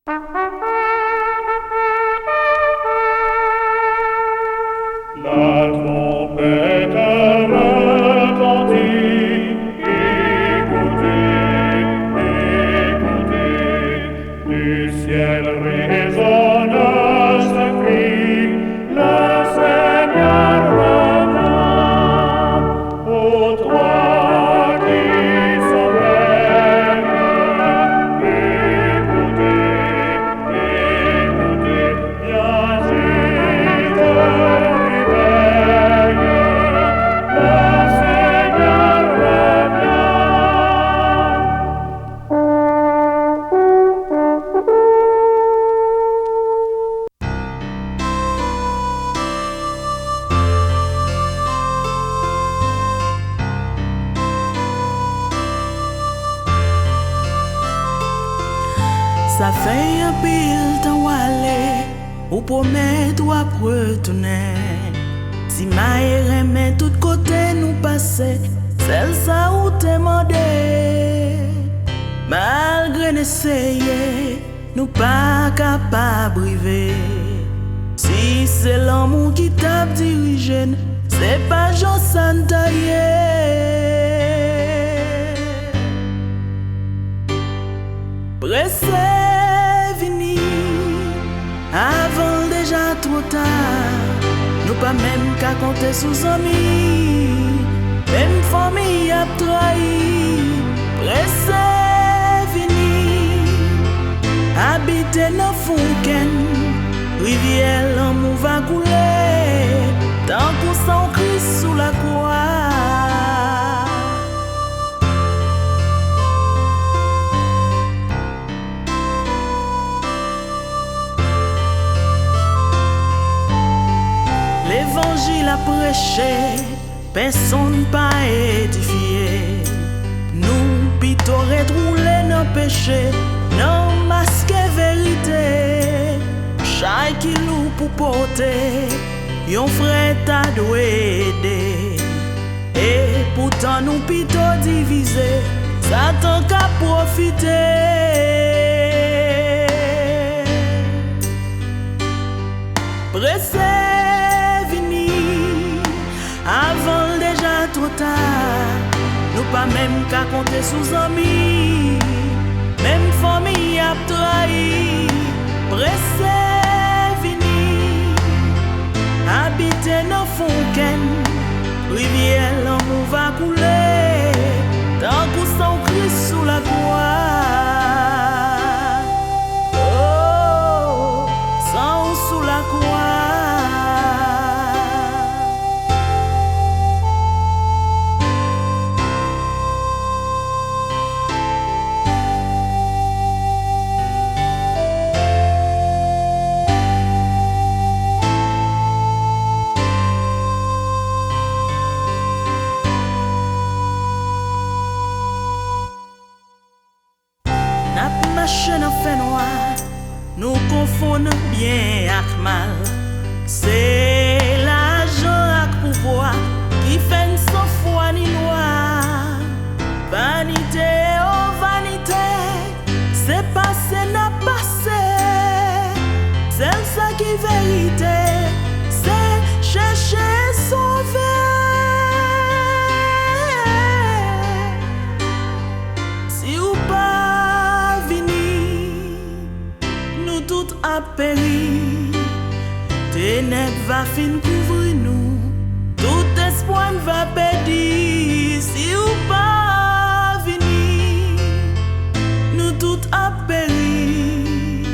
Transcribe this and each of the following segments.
La trompette retentit, écoutez, écoutez, du ciel résonne ce cri, le Seigneur revient, ô toi qui sommeilles, écoutez, écoutez, viens Jésus te réveille, le Seigneur revient. Ça fait un pile temps aller, ou promet ou à retourner. Si ma remet tout côté nous passer, celle ça ou te demandé. Malgré n'essayer, nous pas capable briver. Si c'est l'amour qui t'a dirigé, c'est pas Jean Santaye. Pressé vini, avant déjà trop tard. Nous pas même qu'à compter sous amis, même famille a trahi. Pressé vini, habiter dans Fontaine, rivière l'amour va couler, tant qu'on s'en Christ sous la croix. L'évangile a prêché, personne pas édifié. Nous plutôt retroulés nos péchés, non masque vérité. Chaque qui loue pour porter, yon frère t'a dû aider. Et pourtant nous plutôt divisés, Satan qu'a profité. Pressé avant déjà trop tard, nous pas même qu'à compter sous amis, même famille a trahi. Pressé vini, habiter dans Fontaine, rivière l'amour va couler, tant qu'on s'en Christ sous la croix. Oh, sans sous la croix. Marche dans fait noir, nous confondons bien avec mal. C'est l'argent avec pouvoir qui fait sans foi ni loi. Vanité, oh vanité, c'est passé, n'a passé. C'est ça qui est vérité, c'est chercher sauver. Si ou pas tout a péri, ténèbres va fin couvrir nous, tout espoir va périr. Si ou pas vini, nous tout a péri.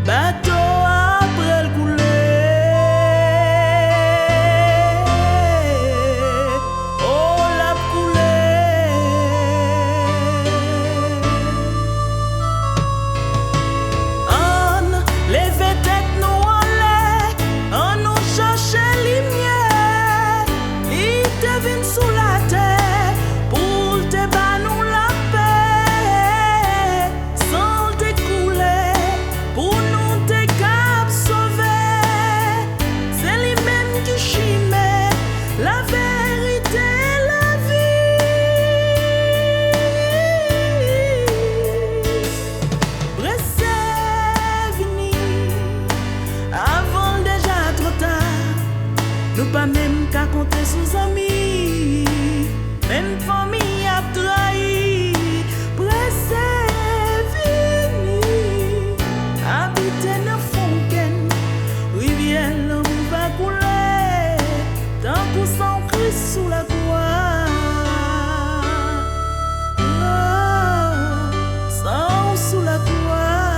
Bateau après le couler, oh la couler. Levez tête nous en pas même qu'à compter sous amis. Même famille a trahi. Pressé fini. Habiter dans fontaine. Rivière l'amour va couler. Tant qu'on s'en Christ sous la croix. Oh, sang sous la croix.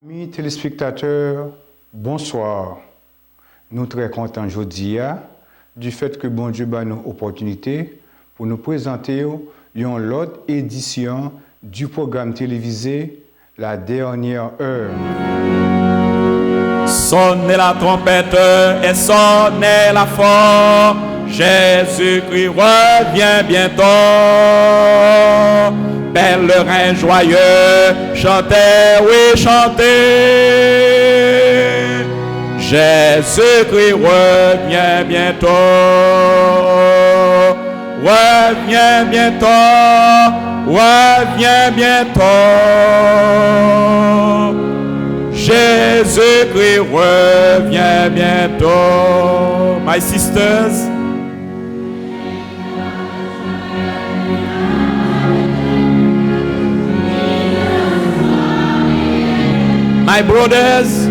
Amis téléspectateurs, bonsoir. Nous sommes très contents aujourd'hui du fait que bon Dieu a nous opportunité pour nous présenter une autre édition du programme télévisé La Dernière Heure. Sonnez la trompette et sonnez la fort. Jésus-Christ revient bientôt. Pèlerins joyeux, chantez, oui, chantez. Jésus-Christ revient bientôt. Revient bientôt. Revient bientôt. Jésus-Christ revient bientôt. My sisters, my brothers,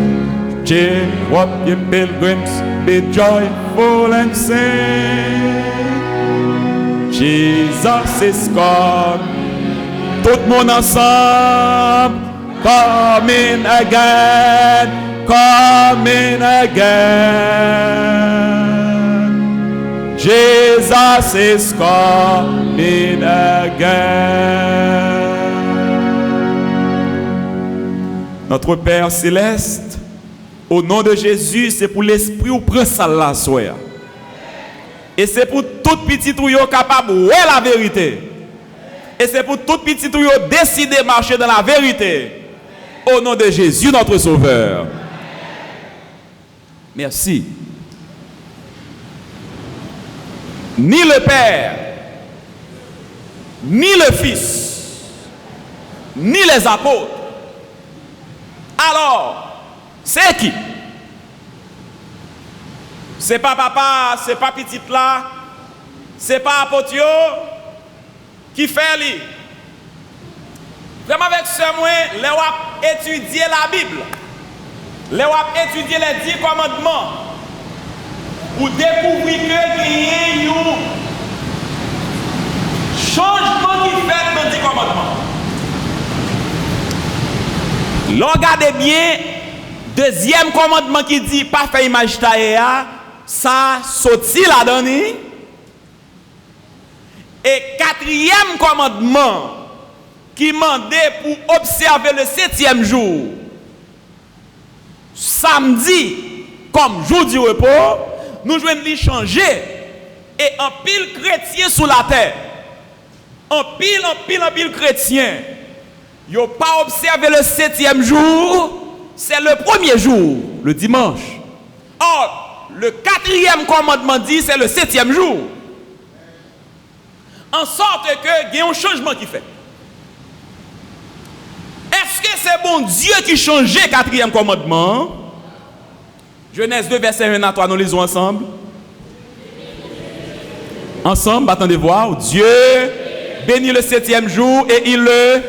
cheer up ye pilgrims, be joyful and sing. Jesus is come. Tout le monde ensemble. Coming again, coming again. Jesus is coming again. Notre Père Céleste, au nom de Jésus, c'est pour l'esprit ou prend ça là, soya. Et c'est pour tout petit ou yo capable de voir la vérité. Et c'est pour tout petit ou yo décider de marcher dans la vérité. Au nom de Jésus, notre Sauveur. Merci. Ni le Père, ni le Fils, ni les apôtres. Alors, c'est qui? C'est pas papa, c'est pas petit là, c'est pas apôtre qui fait lui. Vraiment avec ce moyen, les wap étudier la Bible, les wap étudier les 10 commandements, pour découvrir que il y a un changement qui fait dans les 10 commandements. Regardez bien, deuxième commandement qui dit pas faire image taillée, ça sorti la donne. Et quatrième commandement qui mandait pour observer le 7e jour, samedi, comme jour du repos, nous jouons les changer. Et en pile chrétien sous la terre, en pile chrétien, ils n'ont pas observé le 7e jour, c'est le premier jour, le dimanche. Or, le 4e commandement dit c'est le 7e jour. En sorte que il y a un changement qui fait. Est-ce que c'est bon Dieu qui changeait le 4e commandement? Genèse 2, verset 1 à 3, nous lisons ensemble. Ensemble, attendez voir. Dieu bénit le 7e jour et il le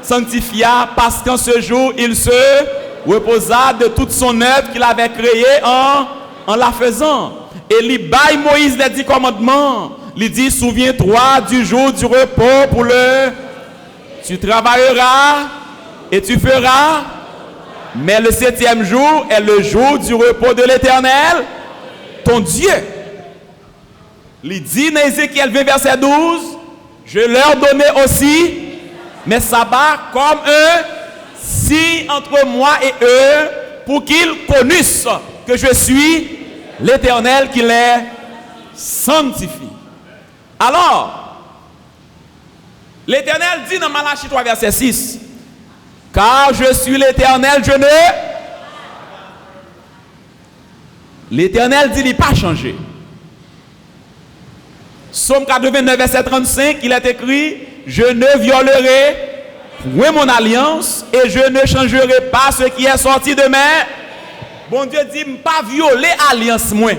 sanctifia parce qu'en ce jour, il se reposa de toute son œuvre qu'il avait créée en la faisant. Et il baille Moïse les 10 commandements. Il dit, souviens-toi du jour du repos pour le... Tu travailleras et tu feras. Mais le 7e jour est le jour du repos de l'Éternel, ton Dieu. Il dit dans Ézéchiel 20, verset 12, je leur donnais aussi mes sabbats comme un signe entre moi et eux pour qu'ils connaissent que je suis l'Éternel qui les sanctifie. Alors, l'Éternel dit dans Malachie 3, verset 6, car je suis l'Éternel, je ne... L'Éternel dit, il n'a pas changé. Psaume 89, verset 35, il est écrit, je ne violerai point mon alliance et je ne changerai pas ce qui est sorti de mes. Bon Dieu dit, pas violer alliance moi.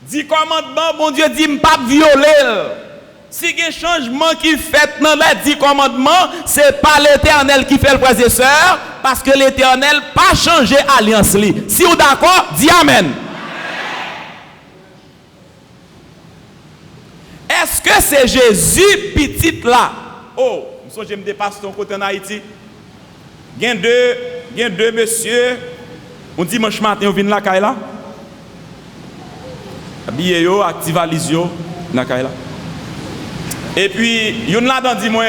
10 commandements, bon Dieu dit, pas violer. Si il y a un changement qui fait dans les 10 commandements, ce n'est pas l'Éternel qui fait le frères et sœurs, parce que l'Éternel n'a pas changé alliance. Si vous êtes d'accord, dis Amen. Est-ce que c'est Jésus petit là? Oh, je me dépasse ton côté en Haïti. Il y a deux messieurs, on dimanche matin, on vient la caille là. Habillé yo, activalisé yo, la caille là. Et puis, yon là dans dit moi,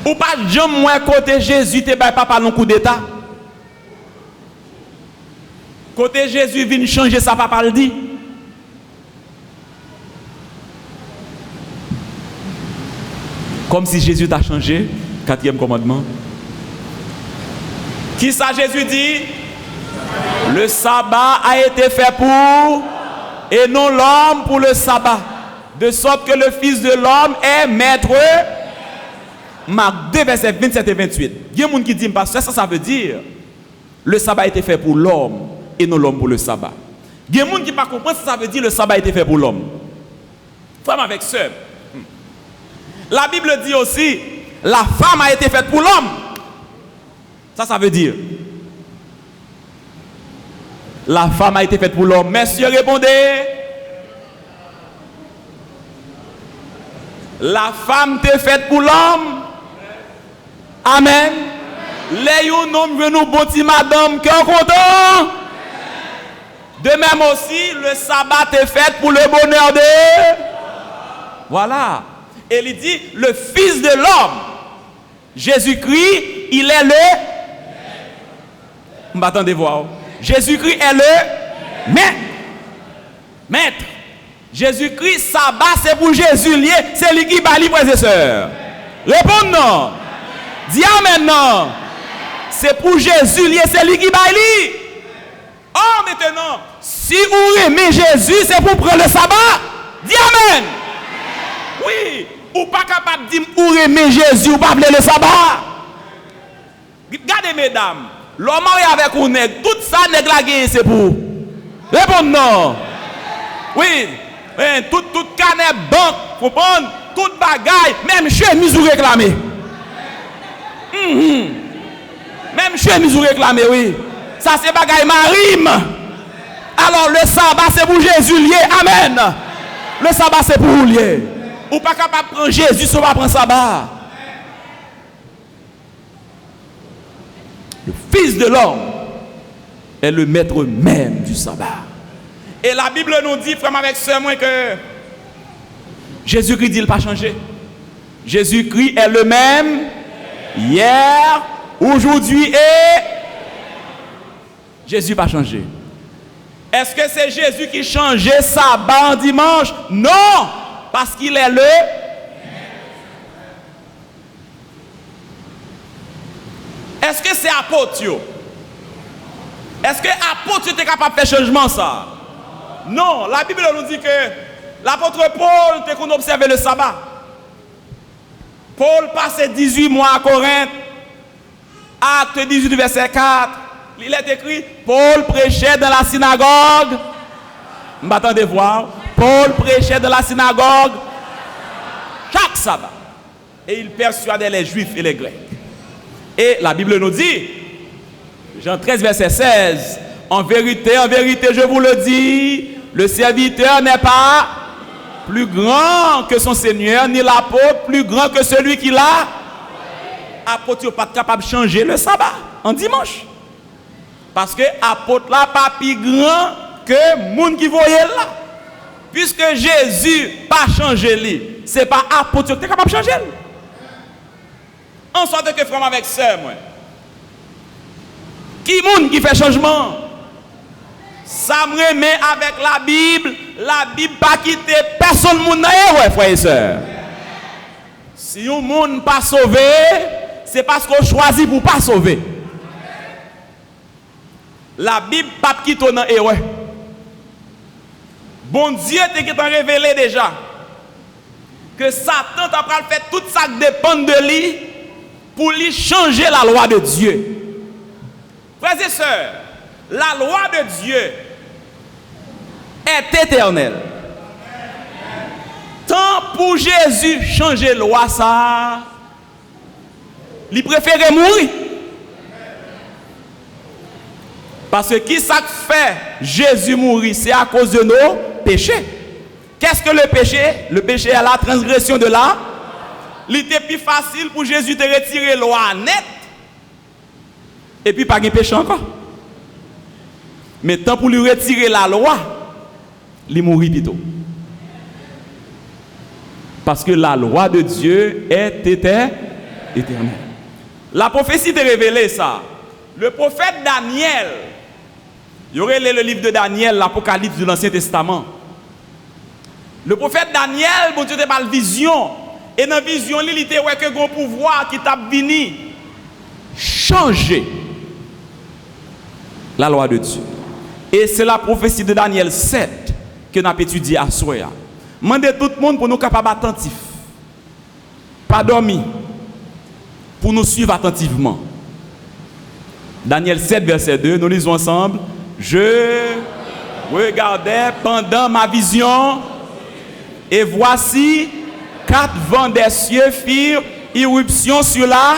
ou pas jamais moi côté Jésus te bay papa non coup d'état. Côté Jésus vient changer ça papa le dit. Comme si Jésus t'a changé, 4e commandement. Qui ça Jésus dit? Le sabbat a été fait pour et non l'homme pour le sabbat. De sorte que le Fils de l'homme est maître. Marc 2, versets 27 et 28. Il y a des gens qui disent, parce que ça veut dire, le sabbat a été fait pour l'homme et non l'homme pour le sabbat. Il y a des gens qui ne comprennent pas ce que ça veut dire, le sabbat a été fait pour l'homme. Femme avec sœur. La Bible dit aussi, la femme a été faite pour l'homme. Ça veut dire, la femme a été faite pour l'homme. Messieurs, répondez. La femme t'est faite pour l'homme. Amen. Les hommes veulent nous bâtir madame qui est content. De même aussi, le sabbat est fait pour le bonheur de. Voilà. Et il dit, le Fils de l'homme, Jésus-Christ, il est le. M'attendez voir. Jésus-Christ est le maître. Jésus-Christ, sabbat, c'est pour Jésus lié, c'est lui qui bat les frères et sœurs. Répondez non. Dis amen non. C'est pour Jésus lié, c'est lui qui bat lui. Oh, maintenant, si vous aimez Jésus, c'est pour prendre le sabbat. Dis amen. Oui. Ou pas capable de dire ou aimer Jésus ou pas appeler le sabbat. Regardez mesdames, l'homme marié avec un nègre, tout ça nègre la gagne c'est pour. Répondez non. Oui. Tout canet banque, comprenez? Tout bagaille, même chemise ou réclamer. Même chemise ou réclamer, oui. Ça c'est bagaille marime. Alors le sabbat c'est pour Jésus lié. Amen. Le sabbat c'est pour vous lié. Ou pas capable de prendre Jésus, on va prendre sabbat. Le Fils de l'homme est le maître même du sabbat. Et la Bible nous dit, frère avec sœur, moi, que Jésus-Christ dit, il n'a pas changé. Jésus-Christ est le même hier, aujourd'hui et Jésus n'a pas changé. Est-ce que c'est Jésus qui changeait sabbat en dimanche? Non, parce qu'il est le. Est-ce que c'est apôtre? Est-ce que apôtre était capable de faire changement ça? Non, la Bible nous dit que l'apôtre Paul était qu'on observait le sabbat. Paul passait 18 mois à Corinthe. Acte 18, verset 4. Il est écrit, Paul prêchait dans la synagogue. M'attendez voir. Paul prêchait dans la synagogue chaque sabbat. Et il persuadait les Juifs et les Grecs. Et la Bible nous dit, Jean 13, verset 16, en vérité, je vous le dis, le serviteur n'est pas plus grand que son Seigneur, ni l'apôtre plus grand que celui qui l'a. Apôtre n'est pas capable de changer le sabbat en dimanche. Parce que apôtre là pas plus grand que monde qui voyait là. Puisque Jésus pas changé lui, c'est pas apôtre qui est capable de changer. En sorte que frère avec sœur moi. Qui monde qui fait changement? Ça me remet avec la Bible pas quitter personne moun nan ouais frère et sœur. Si un monde pas sauvé, c'est parce qu'on choisit pour pas sauver. La Bible pas quitter dans erreur. Bon Dieu te qui t'a révélé déjà que Satan t'a fait tout ça qui dépend de lui pour lui changer la loi de Dieu. Frères et sœurs, la loi de Dieu est éternelle. Tant pour Jésus changer la loi, ça, il préférait mourir. Parce que qui ça fait Jésus mourir, c'est à cause de nos péchés. Qu'est-ce que le péché? Le péché est la transgression de la. Il était plus facile pour Jésus de retirer la loi net. Et puis pas de péché encore. Mais tant pour lui retirer la loi, il mourit plutôt. Parce que la loi de Dieu est éternelle. La prophétie te révélé ça. Le prophète Daniel, il y aurait le livre de Daniel, l'Apocalypse de l'Ancien Testament. Le prophète Daniel, bon Dieu te parle vision. Et dans la vision, il était ouais que grand pouvoir qui t'a venu changer la loi de Dieu. Et c'est la prophétie de Daniel 7 que nous avons étudié à Soya. Mandez tout le monde pour nous capables attentifs. Pas dormir. Pour nous suivre attentivement. Daniel 7, verset 2, nous lisons ensemble. Je regardais pendant ma vision, et voici 4 vents des cieux firent irruption sur la,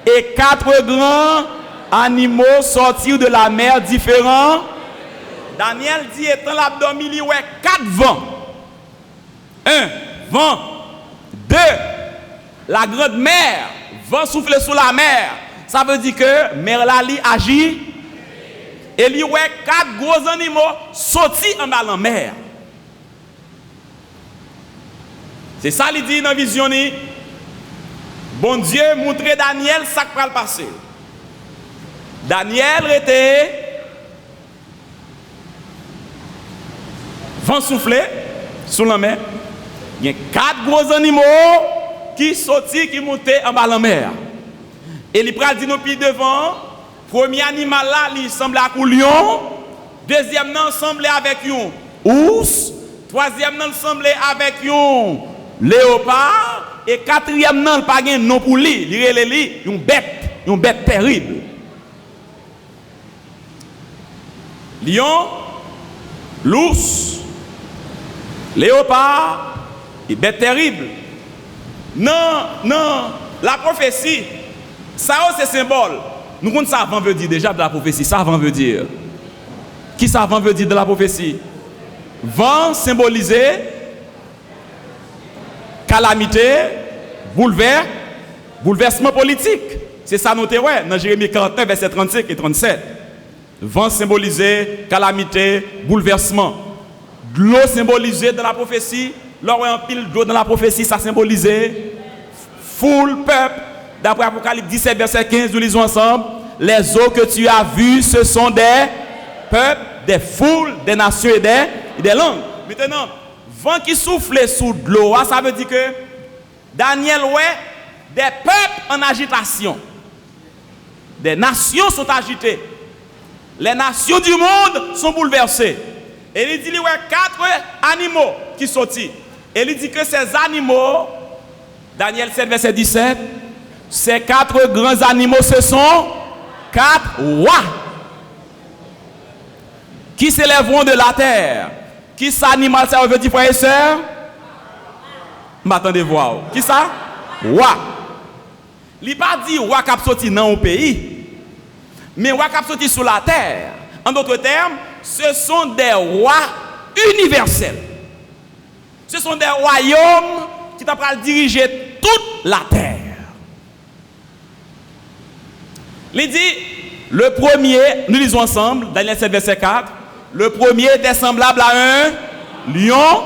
et 4 grands animaux sortirent de la mer différents. Daniel dit, étant l'abdomen, il y a 4 vents. 1, vent. 2, la grande mer, vent souffle sous la mer. Ça veut dire que mer là agit. Et il y a 4 gros animaux sortis en bas de la mer. C'est ça qu'il dit dans la vision. Bon Dieu montrait Daniel ça qui va le passer. Daniel était vent soufflé sous la mer. Il y a 4 gros animaux qui sortis, qui montaient en bas de la mer. Et il prend dit nous puis devant. Premier animal là, il semblait à un lion. Deuxième non, semblait avec un ours. Troisième non, semblait avec un léopard. Et quatrième non, pas un nom pour lui. Il est une bête terrible. Lion, l'ours, léopard et bête terrible. Non, la prophétie, ça c'est symbole. Nous connaissons ça avant veut dire déjà de la prophétie. Ça avant veut dire. Qui ça avant veut dire de la prophétie? Vent symbolisé calamité, bouleversement politique. C'est ça noté ouais dans Jérémie 49 verset 35 et 37. Vent symbolisé calamité, bouleversement. De l'eau symbolisée dans la prophétie. L'eau en pile d'eau dans la prophétie, ça symbolisé foule peuple. D'après Apocalypse 17, verset 15, nous lisons ensemble. Les eaux que tu as vues, ce sont des peuples, des foules, des nations et des langues. Maintenant, vent qui souffle sous de l'eau, ça veut dire que Daniel, ouais, des peuples en agitation. Des nations sont agitées. Les nations du monde sont bouleversées. Et il dit, ouais, 4 animaux qui sortent. Et il dit que ces animaux, Daniel 7, verset 17, ces 4 grands animaux, ce sont 4 rois qui s'élèveront de la terre. Qui s'animal, ça veut dire, frères et sœurs? M'attendez voir. Qui ça? Roi. Il n'a pas dit roi qui a sorti dans un pays, mais roi qui a sorti sur la terre. En d'autres termes, ce sont des rois universels. Ce sont des royaumes qui t'ont diriger toute la terre. Il dit, le premier, nous lisons ensemble, Daniel 7, verset 4, le premier était semblable à un lion.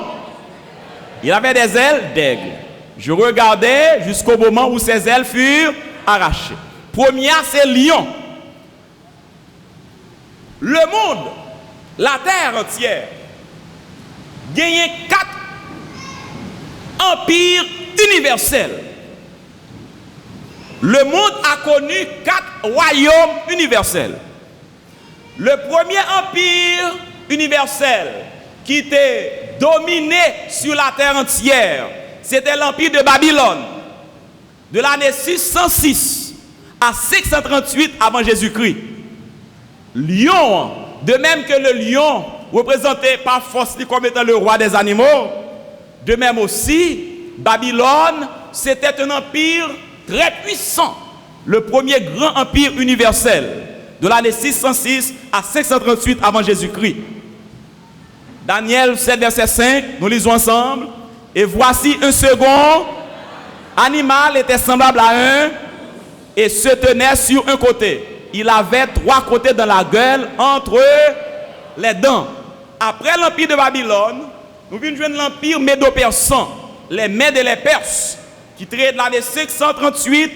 Il avait des ailes d'aigle. Je regardais jusqu'au moment où ses ailes furent arrachées. Premier, c'est lion. Le monde, la terre entière, gagne 4 empires universels. Le monde a connu 4 royaumes universels. Le premier empire universel qui était dominé sur la terre entière, c'était l'empire de Babylone, de l'année 606 à 538 avant Jésus-Christ. Lion, de même que le lion représenté par force comme étant le roi des animaux, de même aussi, Babylone, c'était un empire très puissant, le premier grand empire universel, de l'année 606 à 538 avant Jésus-Christ. Daniel 7, verset 5, nous lisons ensemble. Et voici un second animal était semblable à un et se tenait sur un côté. Il avait 3 côtés dans la gueule entre les dents. Après l'empire de Babylone, nous venons de joindre l'empire médo-persan, les Mèdes et les Perses, qui traite de l'année 538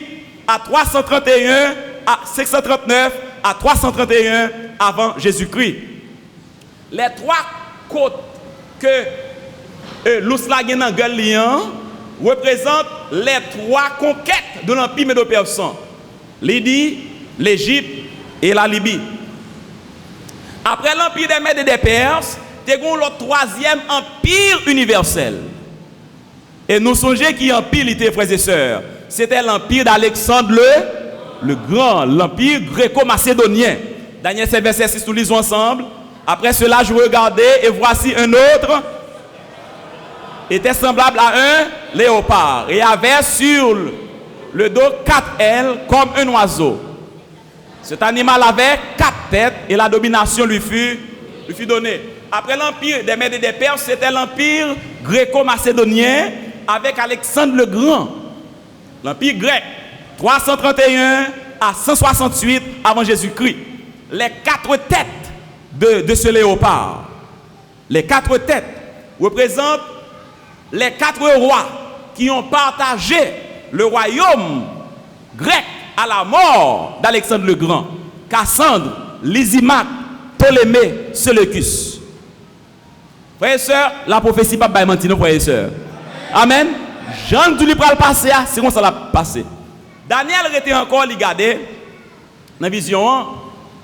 à 331 à 539 à 331 avant Jésus-Christ. Les 3 côtes que l'Ousla gueule représentent les 3 conquêtes de l'empire médo-persan: Lydie, l'Égypte et la Libye. Après l'empire des Mèdes et des Perses, c'est le 3e empire universel. Et nous songeons qui empire était, frères et sœurs. C'était l'empire d'Alexandre le Grand, l'empire gréco-macédonien. Daniel 7, verset 6, nous lisons ensemble. Après cela, je regardais et voici un autre était semblable à un léopard et avait sur le dos 4 ailes comme un oiseau. Cet animal avait 4 têtes et la domination lui fut donnée. Après l'empire des Mèdes et des Perses, c'était l'empire gréco-macédonien avec Alexandre le Grand. L'empire grec, 331 à 168 avant Jésus-Christ. Les 4 têtes de ce léopard, les 4 têtes représentent les 4 rois qui ont partagé le royaume grec à la mort d'Alexandre le Grand: Cassandre, Lysimaque, Ptolémée, Séleucus. Frères et sœurs, la prophétie pas va mentir, frères et sœurs. Amen. Jean du livre le passé, c'est comme ça l'a passé. Daniel était encore regardé dans la vision.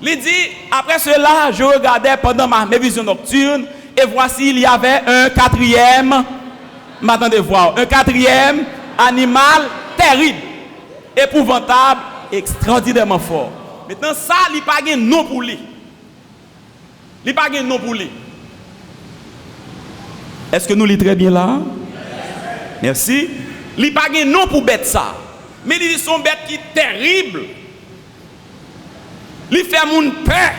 Il dit, après cela, je regardais pendant mes visions nocturnes et voici il y avait un 4e, m'attendez voir, un 4e animal terrible, épouvantable, extraordinairement fort. Maintenant ça, il n'y a pas de nom pour lui. Il n'y a pas de nom pour lui. Est-ce que nous lisons très bien là? Merci. Il n'y a pas de nom pour bête ça. Mais il dit son bête qui est terrible. Il fait mon peur.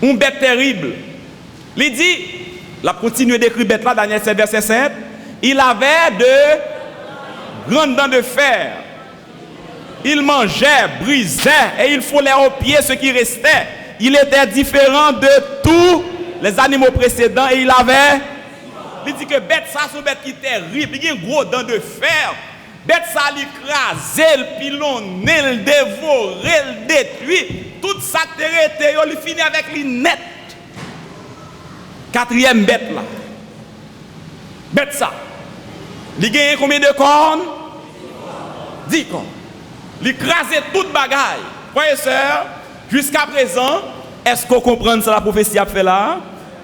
Une bête terrible. Il dit, la continue d'écrire bête là, Daniel 7, verset 7. Il avait de grandes dents de fer. Il mangeait, brisait et il foulait aux pieds ce qui restait. Il était différent de tous les animaux précédents et il avait. Il dit que bête ça, c'est une bête qui est terrible. Il a une grosse dent de fer. Bête ça l'écraser, le pilonner, le dévorer, le détruire. Tout ça il finit avec les net. 4e bête là. Bête ça. Il gagne combien de cornes? 10 cornes. Il écrasait toute bagaille. Frères et sœurs, jusqu'à présent, est-ce qu'on comprend ça la prophétie a fait là?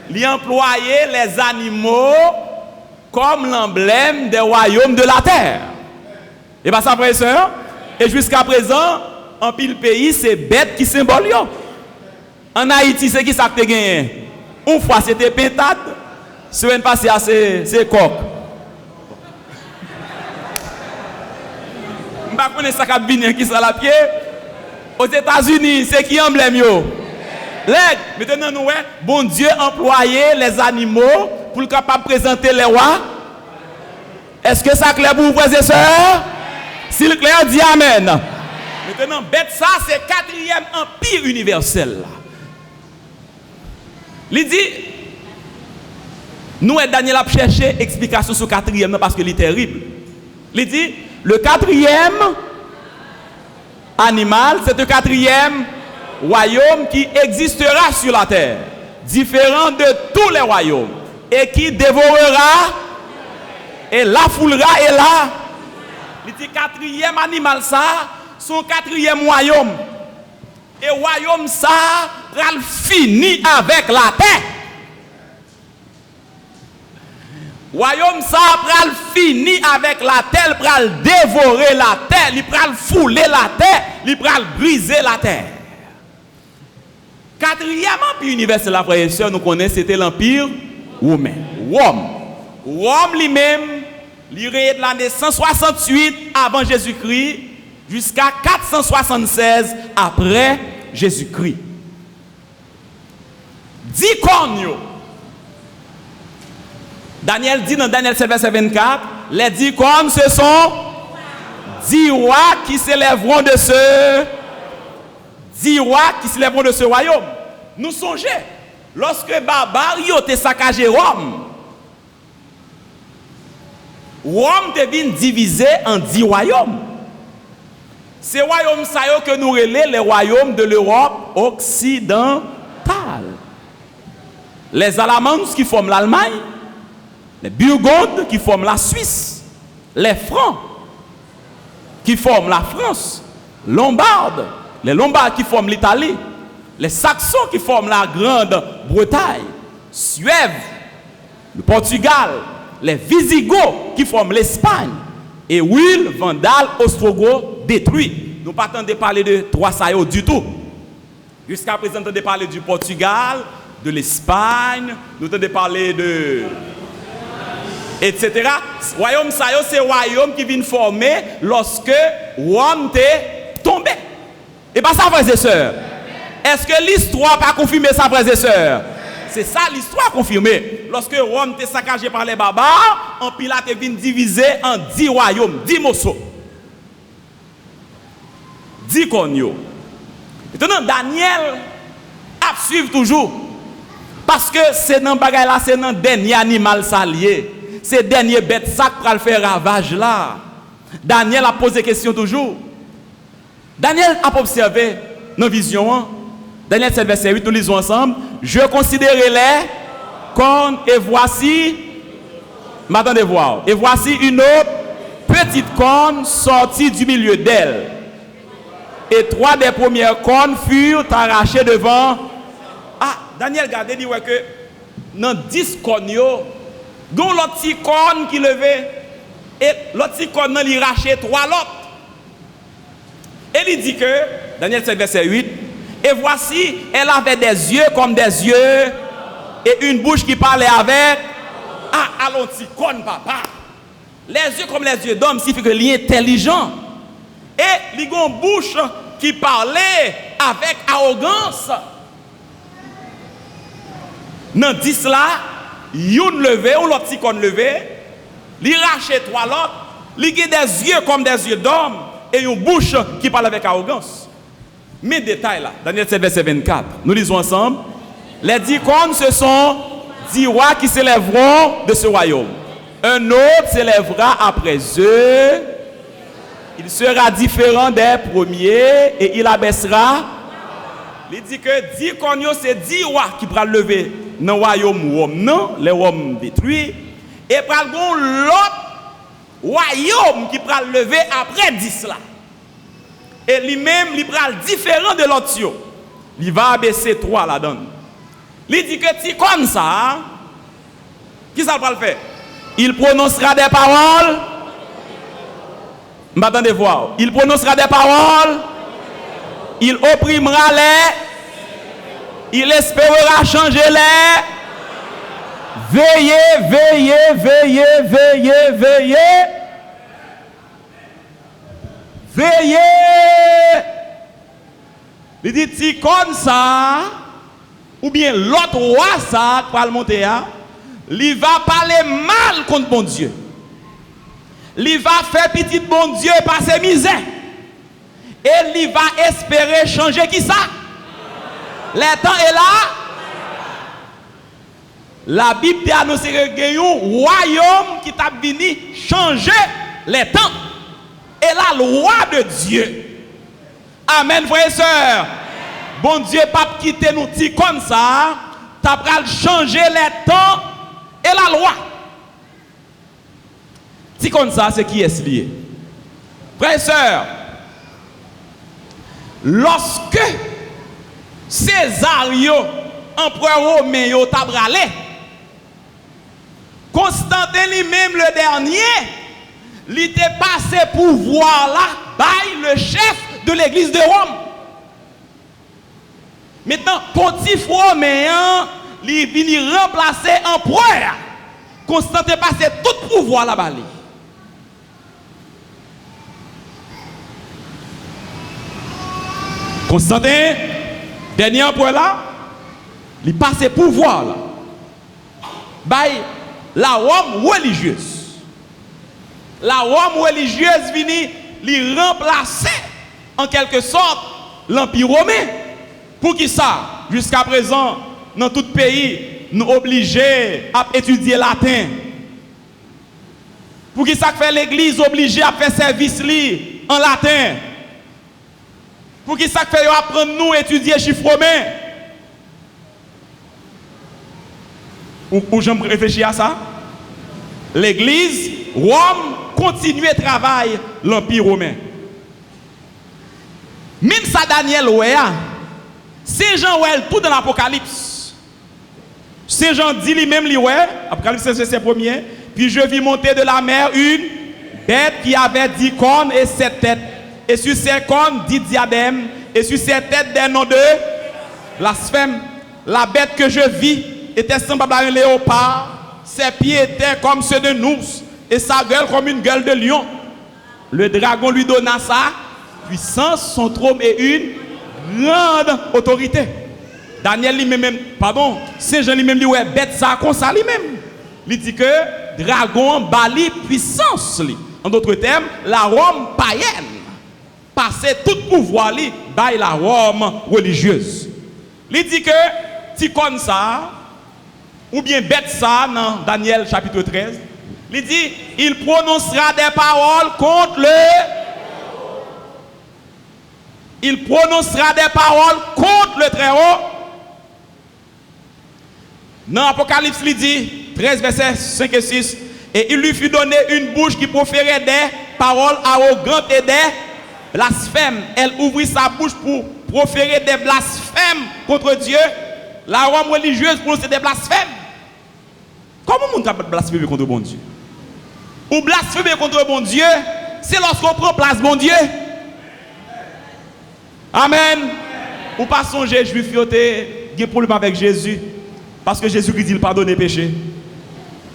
Il employait les animaux comme l'emblème des royaumes de la terre. Et bien ça, frères et sœurs, et jusqu'à présent, en pile pays, c'est bête qui symbole. En Haïti, c'est qui ça que tu as gagné? Une fois c'était pentade, semaine passée c'est coq. Je ne sais pas si ça a bien qui ça la pied. Aux États-Unis, c'est qui emblème yo? Maintenant, nous, bon Dieu employait les animaux pour le capable de présenter les rois. Est-ce que ça clair pour vous, frères et sœurs? Si le clair dit Amen. Maintenant, bête ça, c'est 4e empire universel. Il dit, nous et Daniel a cherché explication sur 4e parce que il est terrible. Il dit, le 4e animal, c'est le 4e royaume qui existera sur la terre, différent de tous les royaumes, et qui dévorera et la foulera et la. Il dit 4e animal ça, son 4e royaume. Et royaume ça, il finit avec la terre. Royaume ça pral fini avec la terre, pral dévorer la terre, il pral fouler la terre, il pral briser la terre. Quatrième empire universel, la frère et sœur, nous connaissons, c'était l'empire romain. Rome lui-même, il est de l'année 168 avant Jésus-Christ jusqu'à 476 après Jésus-Christ. 10 cornes. Daniel dit dans Daniel 7, verset 24, les 10 cornes, ce sont 10 rois qui s'élèveront de ce 10 rois qui s'élèveront de ce royaume. Nous songeons, lorsque Barbario te saccagé Rome devient divisé en 10 royaumes. Ces royaumes ça que nous relèvons les royaumes de l'Europe occidentale. Les Allemands qui forment l'Allemagne, les Burgondes qui forment la Suisse, les Francs qui forment la France, les Lombards qui forment l'Italie, les Saxons qui forment la Grande-Bretagne, Suève, le Portugal, les Visigoths qui forment l'Espagne, et Will, Vandal, Ostrogoth détruits. Nous ne partons de parler de trois saillots du tout. Jusqu'à présent, nous avons parlé du Portugal, de l'Espagne, nous avons parlé de... etc. Royaume saillot, c'est royaume qui vient former lorsque Rome est tombé. Et pas ça, frères et sœurs. Est-ce que l'histoire n'a pas confirmé ça, frères et sœurs? C'est ça l'histoire confirmée. Lorsque Rome était saccagé par les barbares, l'empire a été divisé en 10 royaumes, 10 morceaux. 10 cognos. Maintenant, Daniel a suivi toujours. Parce que c'est dans le bagage là, c'est dans le dernier animal salié. C'est le dernier bête ça qui va le faire ravage là. Daniel a posé question toujours. Daniel a observé dans la vision. Daniel 7, verset 8, nous lisons ensemble. Je considérais les cornes et voici, m'attendez voir, et voici une autre petite corne sortie du milieu d'elle. Et 3 des premières cornes furent arrachées devant. Ah, Daniel regardez, dit ouais, que dans 10 cornes, il y a l'autre petit corne qui levait, et l'autre petit corne, il arrachait 3 l'autre. Et il dit que, Daniel 7, verset 8, et voici, elle avait des yeux comme des yeux, et une bouche qui parlait avec. Ah, allons, petit corne, papa. Les yeux comme les yeux d'homme signifie que est intelligent. Et il a une bouche qui parlait avec arrogance. Dans 10 là, une levé, ou l'autre petit corne levé, il rachait 3 l'autre, il a des yeux comme des yeux d'homme, et une bouche qui parle avec arrogance. Mais détail là, Daniel 7, verset 24, nous lisons ensemble. Les 10 cornes, ce sont 10 rois qui s'élèveront de ce royaume. Un autre s'élèvera après eux. Il sera différent des premiers et il abaissera. Il dit que 10 cornes, c'est 10 rois qui pourront lever dans le royaume Rome, non, les Roms détruits. Et prendront l'autre royaume qui pourra lever après 10 là. Et lui-même, il prend différent de l'autre. Il va abaisser 3 là-dedans. Il dit que si comme ça, qui ça va le faire? Il prononcera des paroles. M'attendez voir. Il prononcera des paroles. Il opprimera les. Il espérera changer les. Veillez, veillez, veillez, veillez, veillez. Veillez. Il dit si comme ça, ou bien l'autre roi ça, qui va le monter, il va parler mal contre bon Dieu. Il va faire petit bon Dieu par ses misères. Et il va espérer changer qui ça? Le temps est là. La Bible a annoncé qu'il y a un royaume qui t'a venu changer les temps. Et la loi de Dieu. Amen, frères et sœurs. Bon Dieu, pas quitter nous petits comme ça. T'as pris changer les temps et la loi. Si comme ça, c'est qui est lié. Frères et sœurs, lorsque Césario, empereur romain, t'a bralé, Constantin lui-même, le dernier, il était passé pouvoir là, by le chef de l'église de Rome. Maintenant, pontife romain, il vient remplacer empereur. Constantin passé tout pouvoir là-bas. Constantin, dernier empereur là, il passé pouvoir là. By la Rome religieuse. La Rome religieuse vient lui remplacer en quelque sorte l'Empire romain. Pour qui ça? Jusqu'à présent, dans tout pays, nous obligés à étudier latin. Pour qui ça fait l'Église obligée à faire service en latin? Pour qui ça fait apprendre nous à étudier chiffre romain? Ou j'aime réfléchir à ça? L'Église, Rome, continue à travailler l'Empire romain. Même ça, Daniel, ouais, Saint Jean, ouais, tout dans l'Apocalypse. Saint Jean dit lui-même, ouais, Apocalypse, c'est premier. Puis je vis monter de la mer une bête qui avait 10 cornes et 7 têtes. Et sur ces cornes, 10 diadèmes. Et sur ses têtes, des noms de blasphème. La bête que je vis était semblable à un léopard. Ses pieds étaient comme ceux d'un ours. Et sa gueule comme une gueule de lion. Le dragon lui donna sa puissance, son trône et une grande autorité. Daniel lui-même, pardon, Saint Jean lui-même dit, ouais, bête ça, comme ça lui-même. Il dit que dragon bali puissance. En d'autres termes, la Rome païenne passait tout pouvoir par la Rome religieuse. Il dit que si comme ça, ou bien bête ça, dans Daniel chapitre 13, il dit, il prononcera des paroles contre il prononcera des paroles contre le Très-Haut. Dans Apocalypse, il dit, 13 versets 5 et 6, et il lui fut donné une bouche qui proférait des paroles arrogantes et des blasphèmes. Elle ouvrit sa bouche pour proférer des blasphèmes contre Dieu. La Rome religieuse prononçait des blasphèmes. Comment on peut blasphémer contre bon Dieu? Ou blasphémer contre bon Dieu, c'est lorsqu'on prend place bon Dieu. Amen. Ou pas songer, juif, il y a un problème avec Jésus. Parce que Jésus dit il pardonne les péchés.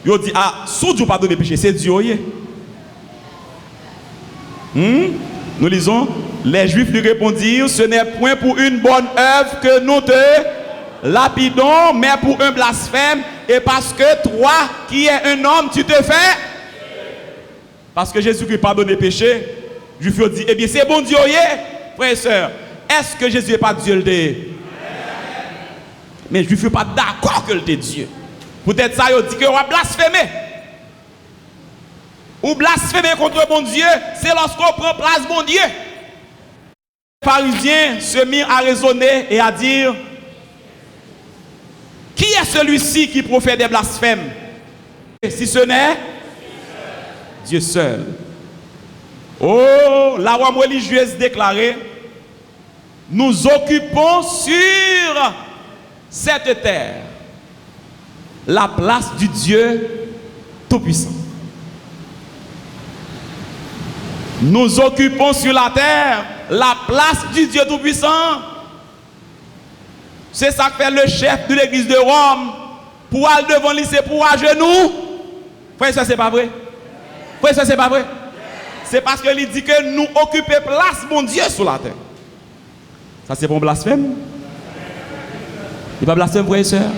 Il dit, ah, sous Dieu pardonne les péchés, c'est Dieu. Nous lisons, les Juifs lui répondirent, ce n'est point pour une bonne œuvre que nous te lapidons, mais pour un blasphème, et parce que toi, qui es un homme, tu te fais. Parce que Jésus-Christ pardonne les péchés, Juif dit, eh bien c'est bon Dieu, frères et sœurs. Est-ce que Jésus n'est pas Dieu le dit? Mais je ne suis pas d'accord que le Dieu. Peut-être ça, il dit que on va blasphémer. Ou blasphémer contre mon Dieu, c'est lorsqu'on prend place mon Dieu. Les pharisiens se mirent à raisonner et à dire, qui est celui-ci qui profère des blasphèmes? Si ce n'est Dieu seul. Oh, la Rome religieuse déclarait, nous occupons sur cette terre la place du Dieu Tout-Puissant. Nous occupons sur la terre la place du Dieu Tout-Puissant. C'est ça que fait le chef de l'église de Rome. Pour aller devant lui, c'est pour à genoux. Frère, ça c'est pas vrai. Frère, ça c'est pas vrai. C'est parce qu'il dit que nous occupons place, mon Dieu, sur la terre. Ça c'est bon blasphème? Il va blasphème, frère et soeur?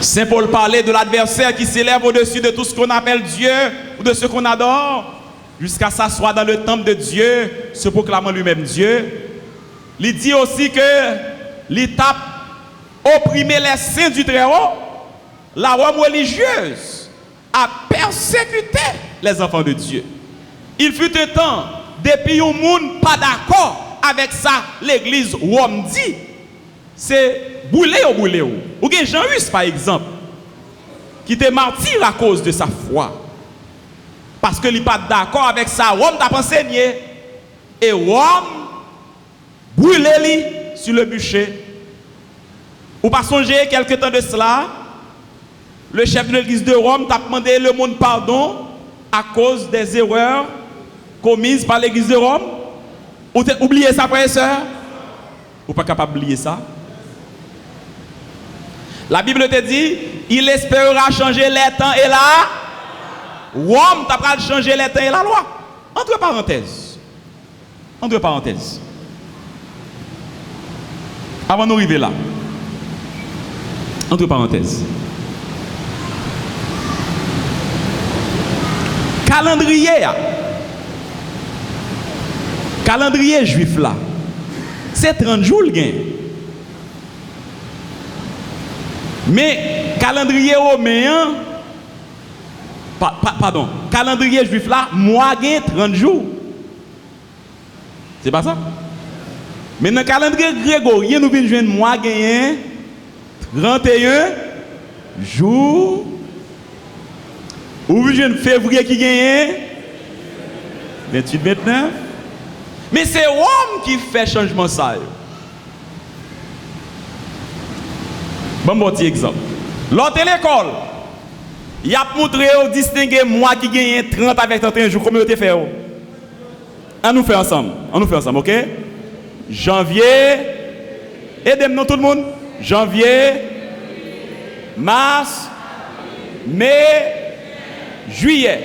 Saint Paul parlait de l'adversaire qui s'élève au-dessus de tout ce qu'on appelle Dieu ou de ce qu'on adore, jusqu'à s'asseoir dans le temple de Dieu, se proclamant lui-même Dieu. Il dit aussi que l'État opprimait les saints du Très-Haut. La Rome religieuse a persécuté les enfants de Dieu. Il fut un temps, depuis un monde pas d'accord avec ça, l'église Rome dit, c'est brûler ou brûler. Ou bien Jean-Hus par exemple, qui était martyr à cause de sa foi. Parce que il n'est pas d'accord avec ça, Rome t'a enseigné. Et Rome brûlait sur le bûcher. Ou pas songer quelque temps de cela, le chef de l'église de Rome t'a demandé le monde pardon à cause des erreurs commises par l'église de Rome? Ou t'as oublié ça, frère et soeur? Ou pas capable d'oublier ça? La Bible te dit, il espérera changer les temps et la Rome t'a pas changer les temps et la loi. Entre parenthèses. Entre parenthèses. Avant d'arriver là. Entre parenthèses. Calendrier juif là. C'est 30 jours le gain. Mais calendrier romain, pardon, calendrier juif là, mois gain 30 jours. C'est pas ça? Mais dans le calendrier grégorien, nous venons joindre mois gain 31 jours. Ou vous joindre février qui gagne 28, 29. Mais c'est Rome qui fait changement ça. Bon petit exemple. L'autre l'école, il a montré au distinguer moi qui gagne 30 avec 31 jours. Comment vous fait? On nous fait ensemble. On nous fait ensemble, ok? Janvier, aidez-moi tout le monde. Janvier, mars, mai, juillet.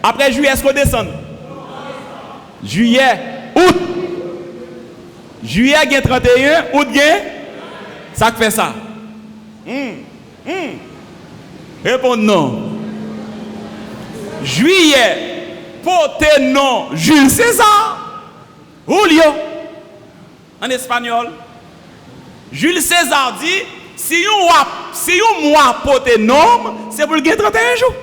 Après juillet, est-ce qu'on descend? Juillet, août. Juillet gagne 31, août gagne. Ça fait ça. Répondez non. Juillet, portez non, Jules César. Julio. En espagnol. Jules César dit, si un mois portez non, c'est pour le gagner 31 jours.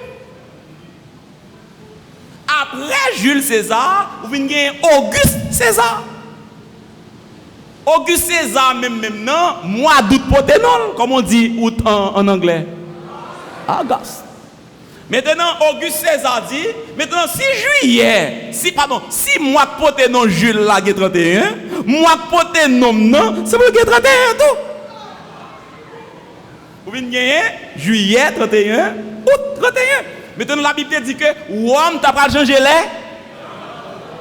Après Jules César, vous venez gagner Auguste César. Auguste César, même non, mois d'août portez non, comme on dit août en anglais. August. Maintenant, Auguste César dit, maintenant, si mois portez non Jules là, 31, mois portez non, c'est pour le 31 tout. Vous venez gagner juillet 31, août 31. Maintenant, la Bible dit que Rome t'a pas changé les.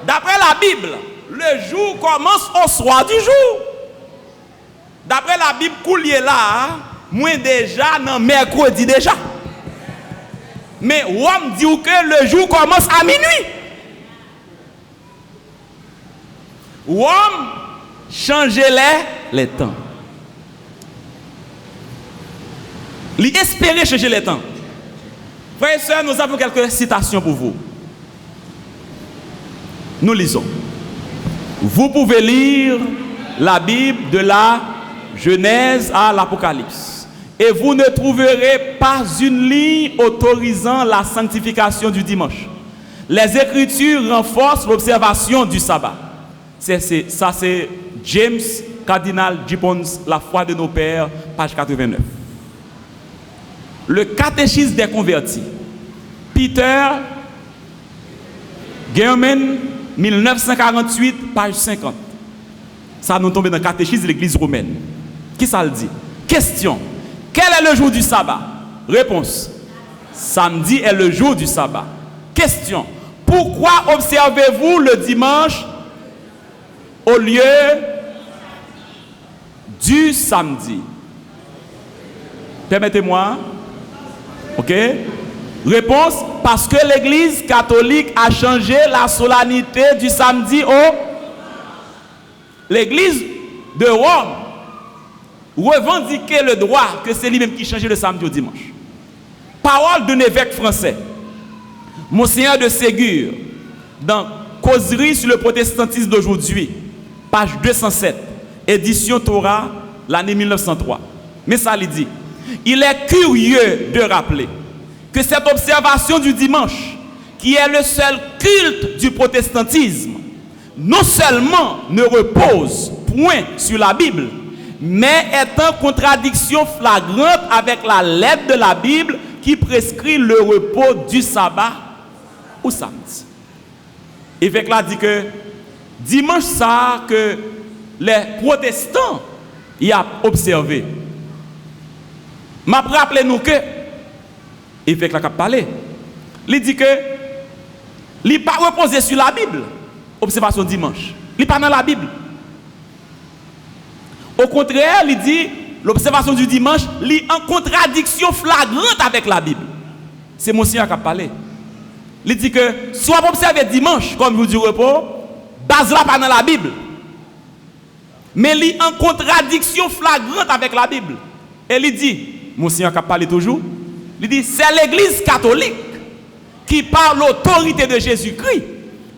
D'après la Bible, le jour commence au soir du jour. D'après la Bible, coulier là, moi déjà, non, mercredi déjà. Mais Rome dit que le jour commence à minuit. Rome change les temps. Il espérait changer les temps. Frères et sœurs, nous avons quelques citations pour vous. Nous lisons. Vous pouvez lire la Bible de la Genèse à l'Apocalypse. Et vous ne trouverez pas une ligne autorisant la sanctification du dimanche. Les Écritures renforcent l'observation du sabbat. Ça, c'est James Cardinal Gibbons, La foi de nos pères, page 89. Le catéchisme des convertis. Peter German, 1948, page 50. Ça nous tombe dans le catéchisme de l'église romaine. Qui ça le dit? Question. Quel est le jour du sabbat? Réponse. Samedi est le jour du sabbat. Question. Pourquoi observez-vous le dimanche au lieu du samedi? Permettez-moi. Ok? Réponse. Parce que l'église catholique a changé la solennité du samedi au... L'église de Rome revendiquait le droit que c'est lui-même qui changeait le samedi au dimanche. Parole d'un évêque français, Monseigneur de Ségur, dans Causerie sur le protestantisme d'aujourd'hui, page 207, édition Torah, l'année 1903. Mais ça lui dit, il est curieux de rappeler que cette observation du dimanche, qui est le seul culte du protestantisme, non seulement ne repose point sur la Bible, mais est en contradiction flagrante avec la lettre de la Bible qui prescrit le repos du sabbat au samedi. Évêque là dit que dimanche ça que les protestants y a observé. M'a rappelé nous que Et fait que la cap parler. Il dit que il pas reposé sur la Bible. Observation dimanche. Il pas dans la Bible. Au contraire, il dit l'observation du dimanche, il est en contradiction flagrante avec la Bible. C'est mon Seigneur qui a parlé. Il dit que soit vous observez dimanche comme jour du repos, base là pas dans la Bible. Mais il est en contradiction flagrante avec la Bible. Et il dit, mon Seigneur qui a parlé toujours, il dit c'est l'Église catholique qui, par l'autorité de Jésus-Christ,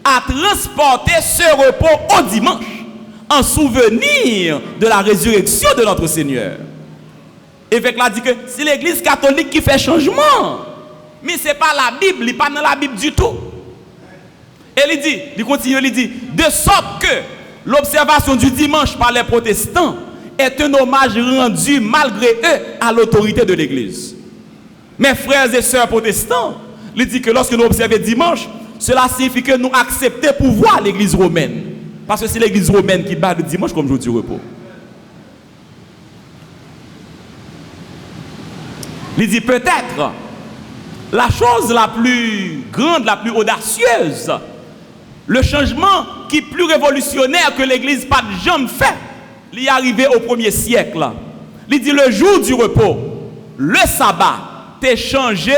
a transporté ce repos au dimanche en souvenir de la résurrection de notre Seigneur. Et fait là dit que c'est l'Église catholique qui fait changement. Mais ce n'est pas la Bible, il n'est pas dans la Bible du tout. Et il dit, il continue, il dit, de sorte que l'observation du dimanche par les protestants est un hommage rendu malgré eux à l'autorité de l'Église. Mes frères et sœurs protestants, il dit que lorsque nous observons dimanche, cela signifie que nous acceptons pour voir l'Église romaine. Parce que c'est l'Église romaine qui bat le dimanche comme jour du repos. Il dit peut-être la chose la plus grande, la plus audacieuse, le changement qui est plus révolutionnaire que l'Église pas de jamais fait, il est arrivé au 1er siècle. Il dit le jour du repos, le sabbat, t'est changé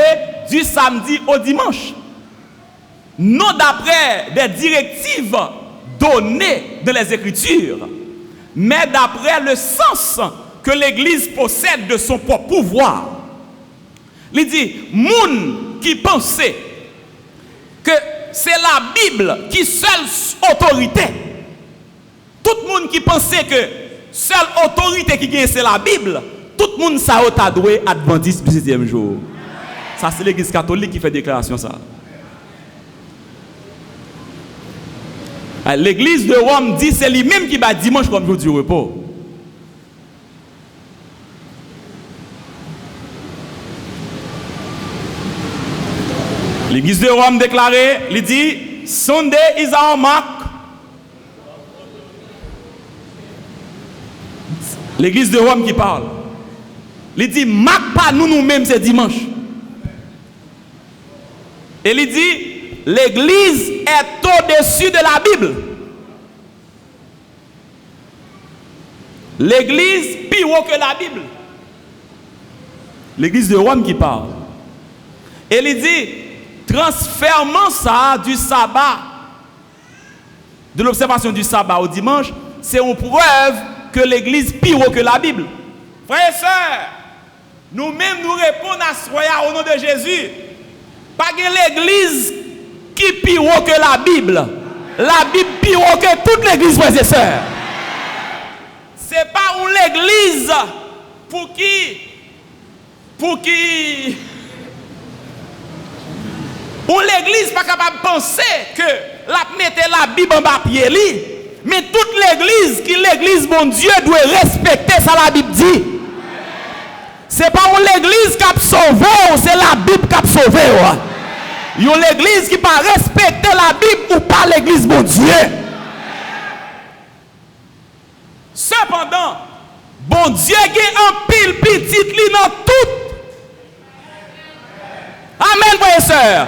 du samedi au dimanche. Non d'après des directives données dans les Écritures, mais d'après le sens que l'Église possède de son propre pouvoir. Il dit, moun qui pensait que c'est la Bible qui seule autorité. Tout le monde qui pensait que seule autorité qui gagne c'est la Bible, tout le monde ça a doué adventiste du 7e jour. Ça c'est l'Église catholique qui fait déclaration ça. L'Église de Rome dit c'est lui-même qui bat dimanche comme jour du repos. L'Église de Rome déclaré, il dit Sunday is our mark. L'Église de Rome qui parle. Il dit marque pas nous-mêmes c'est dimanche. Et il dit l'Église est au-dessus de la Bible. L'Église plus haut que la Bible. L'Église de Rome qui parle. Et il dit transfèrement ça du sabbat, de l'observation du sabbat au dimanche, c'est une preuve que l'Église plus haut que la Bible. Frères et sœurs, nous-mêmes nous répondons à ce au nom de Jésus. Pas que l'Église qui plus haut que la Bible. La Bible plus haut que toute l'Église, frères et sœurs. C'est pas une l'Église pour qui ou l'Église pas capable de penser que la mettre la Bible en bas pied li, mais toute l'Église qui l'Église mon Dieu doit respecter ça la Bible dit. C'est pas l'Église qui a sauvé, c'est la Bible qui a sauvé. Il y a l'Église qui pas respecter la Bible ou pas l'Église mon Dieu. Cependant, bon Dieu qui en pile petite li dans tout. Amen, frères et sœurs.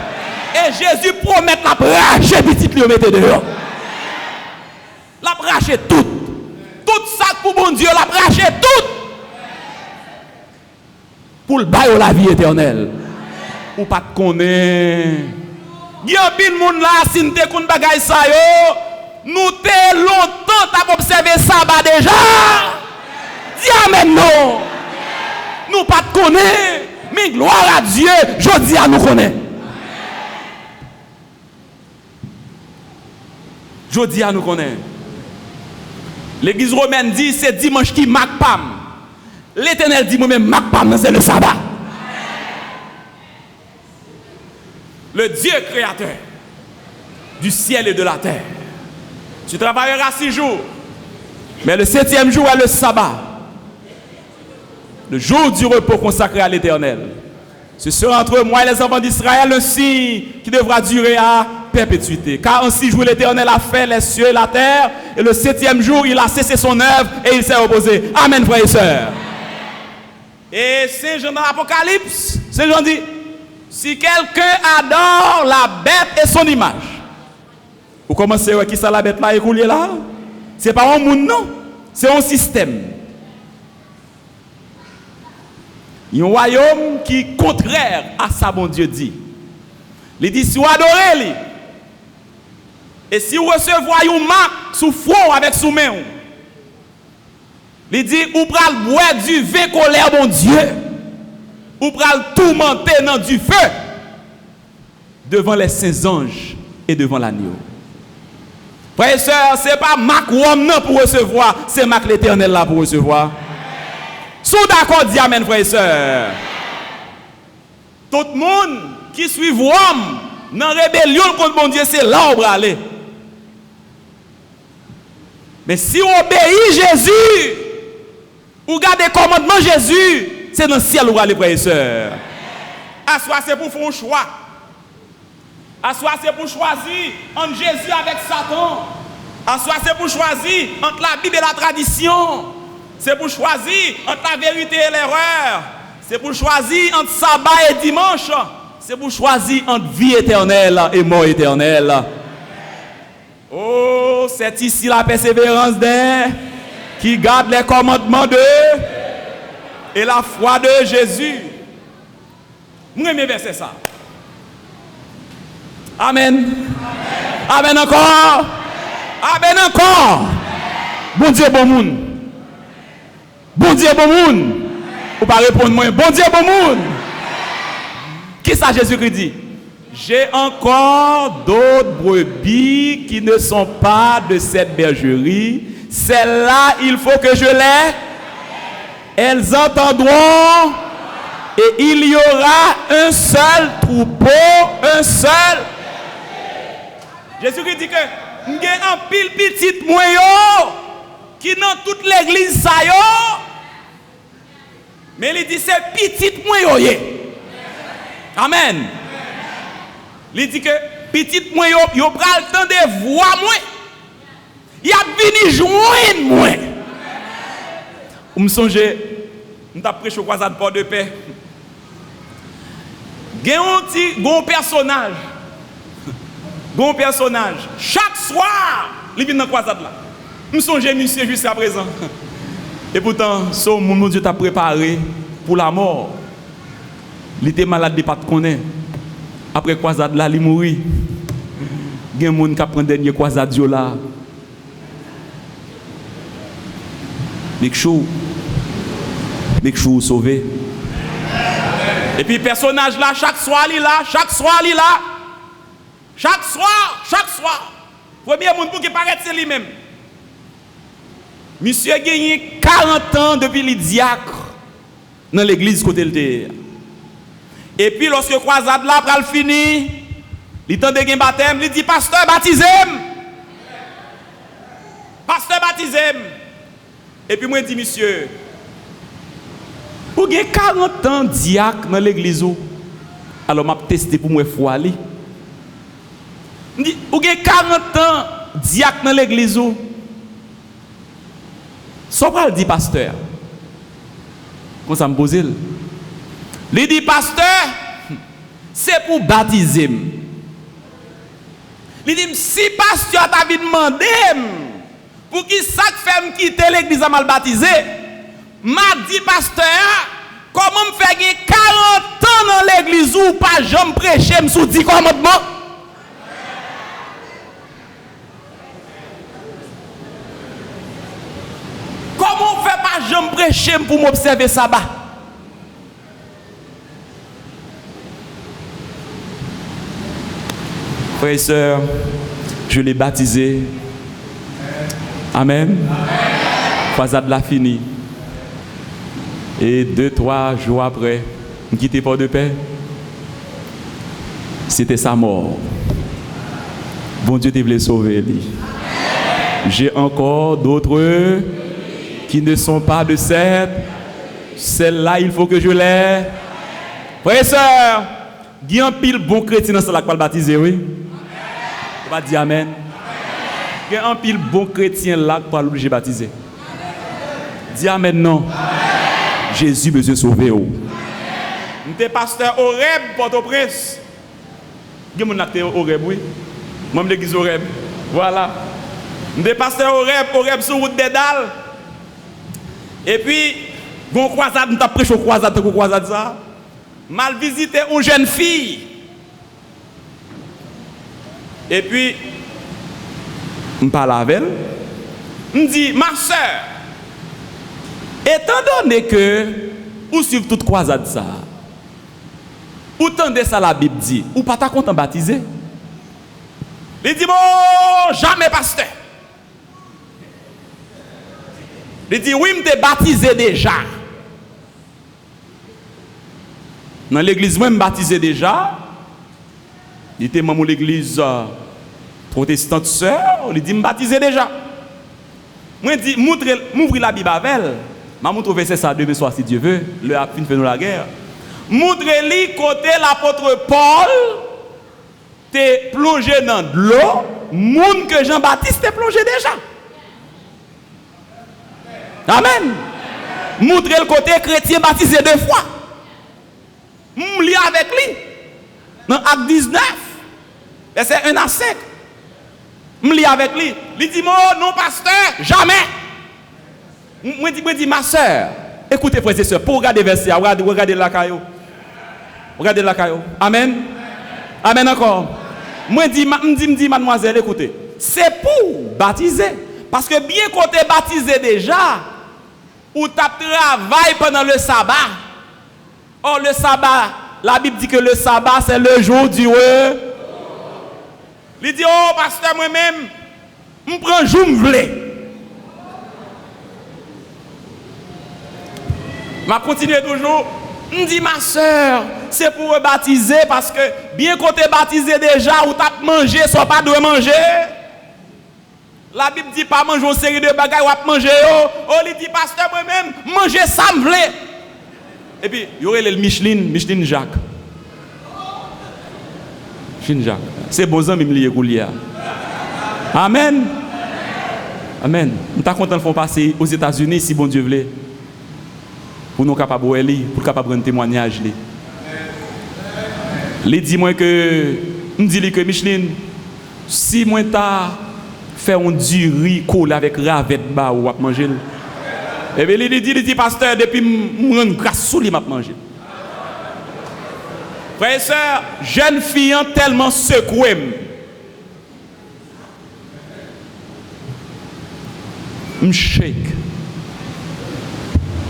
Et Jésus promet la racher petite li mettre dehors. La racher tout. Tout ça pour bon Dieu, la racher tout. Pour le bail la vie éternelle. Ou pas te connaître. Il y a bien moun là si nous te kon bagay ça yo, nous te longtemps t'a observé ça ba déjà. Dis amen non. Nous pas te connaître, mais gloire à Dieu, je dis à nous connaître. Je dis à nous connaître. L'église romaine dit c'est dimanche qui marque pam. L'Éternel dit moi-même marque pam, c'est le sabbat. Le Dieu créateur du ciel et de la terre. Tu travailleras 6 jours, mais le 7e jour est le sabbat, le jour du repos consacré à l'Éternel. Ce sera entre moi et les enfants d'Israël un signe qui devra durer à perpétuité. Car en 6 jours l'Éternel a fait les cieux et la terre, et le 7e jour il a cessé son œuvre et il s'est reposé. Amen, frères et sœurs. Et Saint Jean dans l'Apocalypse, Saint Jean dit, Si quelqu'un adore la bête et son image, vous commencez à qui ça la bête là écoulée là? C'est pas un monde non, c'est un système. Il y a un royaume qui est contraire à ça, bon Dieu dit. Il dit si vous adorez lui, et si vous recevez une marque sous front avec sous main, il dit ou pral boire du vin colère mon Dieu, ou pral tourmenter dans du feu devant les saints anges et devant l'agneau. Frères et sœurs, ce n'est pas marque Rome non pour recevoir, c'est marque l'Éternel là pour recevoir. Sous d'accord, dis amen, frères et sœurs. Tout le monde qui suit Rome dans la rébellion contre mon Dieu, c'est là où on va aller. Mais si on obéit Jésus, ou garde les commandements de Jésus, c'est dans le ciel où on va aller, frères et sœurs. Assoir, c'est pour faire un choix. Assoir, c'est pour choisir entre Jésus avec Satan. Assoir, c'est pour choisir entre la Bible et la tradition. C'est pour choisir entre la vérité et l'erreur. C'est pour choisir entre sabbat et dimanche. C'est pour choisir entre vie éternelle et mort éternelle. Oh, c'est ici la persévérance d'un qui garde les commandements de et la foi de Jésus. Moi, j'aime verser ça. Amen. Amen encore. Amen encore. Bon Dieu, bon monde. Bon Dieu, bon monde. Ou pas répondre moi. Bon Dieu, bon monde. Qui ça Jésus-Christ dit? J'ai encore d'autres brebis qui ne sont pas de cette bergerie. Celles-là, il faut que je les. Elles entendront. Et il y aura un seul troupeau, un seul. Jésus-Christ dit que il y a un pile petit moyen qui dans toute l'église ça yo. Mais il dit c'est petit moyen. Amen. Il dit que petit moyen yo pral temps de voix moi. Il a venu joindre moi. Vous me songez, nous t'a prêché au croisade port de paix. Il y a un personnage. Bon personnage. Chaque soir, il vient dans la croisade là. Je me songe monsieur jusqu'à présent. Et pourtant, ce mon Dieu t'a préparé pour la mort. Il était malade, il pas de connaître. Après croisade là, il mourit. Il y a un monde qui prend dernier croisade là. Make sure sauvé. Et puis personnage là, chaque soir il là, chaque soir il là. Chaque soir. Premier monde pour qui paraît c'est lui-même. Monsieur a gagné 40 ans depuis le diacre dans l'église côté le. Et puis lorsque croisade là pral fini, il tente de gagner baptême, il dit pasteur baptisez-moi. Pasteur baptisez-moi. Et puis moi dis monsieur, vous avez 40 ans diacre dans l'église. Alors m'a testé pour moi foi ali. Vous avez 40 ans diacre dans l'église. Ça va le dire pasteur. Comment ça me pose? Il dit pasteur, c'est pour baptiser. Il dit si pasteur t'a demandé pour qui ça fait me quitter l'église à mal baptisé, m'a dit pasteur, comment me faire 40 ans dans l'église ou pas jamais prêcher sous 10 commandements? Comment on fait pas jamais prêcher pour m'observer sabbat? Frères et sœurs, je l'ai baptisé. Amen. Croisade la fini. Et 2-3 jours après, on quittait Port de Paix. C'était sa mort. Bon Dieu te voulait sauver lui. J'ai encore d'autres qui ne sont pas de cette. Celle-là, il faut que je l'ai. Frères et sœurs, il y a un pile bon chrétien dans ce lac pour le baptiser, oui. On va dire amen. Il y a un pile bon chrétien là pour l'obliger baptiser. Dis amen non. Jésus besoin sauver. J'étais pasteur Oreb, Port-au-Prince. Qui mon acteur Oreb, oui. Moi, je l'église Oreb. Voilà. J'étais pasteur Oreb sur route des Dalles. Et puis, gon croisade, nous avons prêché aux croisade ça. Mal visité une jeune fille. Et puis, je parle avec elle. Je dis, ma soeur, étant donné que vous suivez toute croisade ça, ou tendez ça la Bible dit, ou pas ta content baptisé? Il dit, bon, jamais pasteur. Il dit, oui, je t'ai baptisé déjà. Dans l'église, moi, je me baptisé déjà. Il était membre de l'église protestante sœur. Il dit, je me baptisé déjà. Moi, je dis, m'ouvre la Bible avec elle. Je vais montrer verset ça demain soir, si Dieu veut. Le a fin fait nous la guerre. Montre-lui côté l'apôtre Paul t'es plongé dans de l'eau. Monde que Jean-Baptiste t'est plongé déjà. Amen. Montre le côté chrétien baptisé 2 fois. M'li avec lui. Dans Acte 19, verset 1 à 5. M'li avec lui. Il dit, non, pasteur, jamais. Moi, dis, ma soeur, écoutez, frères et sœurs, pour regarder verset, regardez la caillou. Regardez la caillou. Amen. Amen encore. Moi, dis, mademoiselle, écoutez, c'est pour baptiser. Parce que bien qu'on t'ait baptisé déjà, ou tu travailles pendant le sabbat. Or, le sabbat, la Bible dit que le sabbat, c'est le jour du repos. Il dit, oh, pasteur, moi-même, je prends un jour, je voulais. Je continue toujours. Je dis, ma soeur, c'est pour baptiser parce que bien qu'on t'ait baptisé déjà, ou t'as mangé, soit pas de manger. La Bible dit pas manger une série de bagages ou manger. Oh, il dit, pasteur, moi-même, manger ça, je voulais. Et puis, il y aurait le Micheline Jacques. Micheline Jacques. C'est bon, ça, même lié Goulia. Amen. Amen. Nous sommes contents de faire passer aux États-Unis si bon Dieu voulait. Pour nous capables de aller, pour capable de rendre témoignage. Il dit moi que, me dit que Micheline, si moi t'as fait un du riz collé avec ravette bas ou à manger. Et bien il dit pasteur depuis me rendre grâce sous lui m'a manger. Frères et sœurs, jeune fille tellement secouée. Je shake.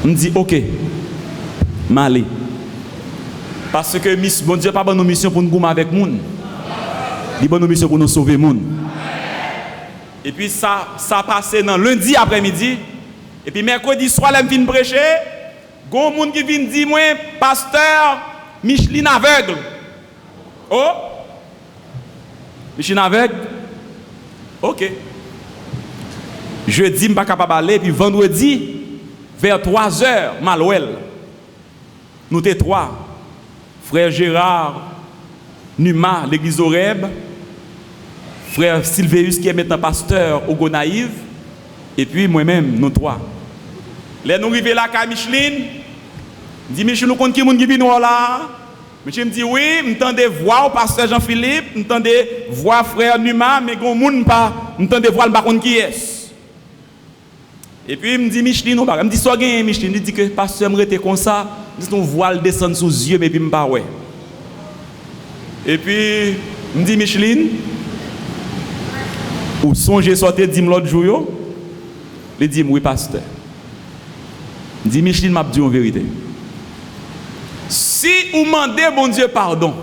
Je me dis ok, m'aller. Parce que bon Dieu pas bonne mission pour nous gommer avec moun. Il bonne mission pour nous sauver moun. Et puis ça passé dans lundi après-midi. Et puis mercredi soir, je viens prêcher. Gon moun qui vient dire moi pasteur Micheline aveugle. Oh, Micheline aveugle. OK. Jeudi, je ne suis pas capable d'aller. Puis vendredi, vers 3h, Malouel. Nous étions 3. Frère Gérard Numa, l'église Oreb. Frère Sylvéus, qui est maintenant pasteur au Gonaïve. Et puis moi-même, nous 3. Là, nous arrivons là, à Micheline. Je dis, Micheline, nous comptons qui est venu là. Micheline me dit, oui, je m'entends voir le pasteur Jean-Philippe, je m'entends voir frère Numa, mais je ne m'entends voir le baron qui est. Et puis, il me dit, Micheline, il me dit, soit gagne, Micheline. Il dit que le pasteur me rete comme ça, il dit, on voit le descendre sous les yeux, mais puis je ne pas ouais. Et puis, il me dit, Micheline, ou songez sortir, dit l'autre jour, il dit, oui, pasteur. Il dit, Micheline m'a dit en vérité. Si vous demandez, bon Dieu, pardon,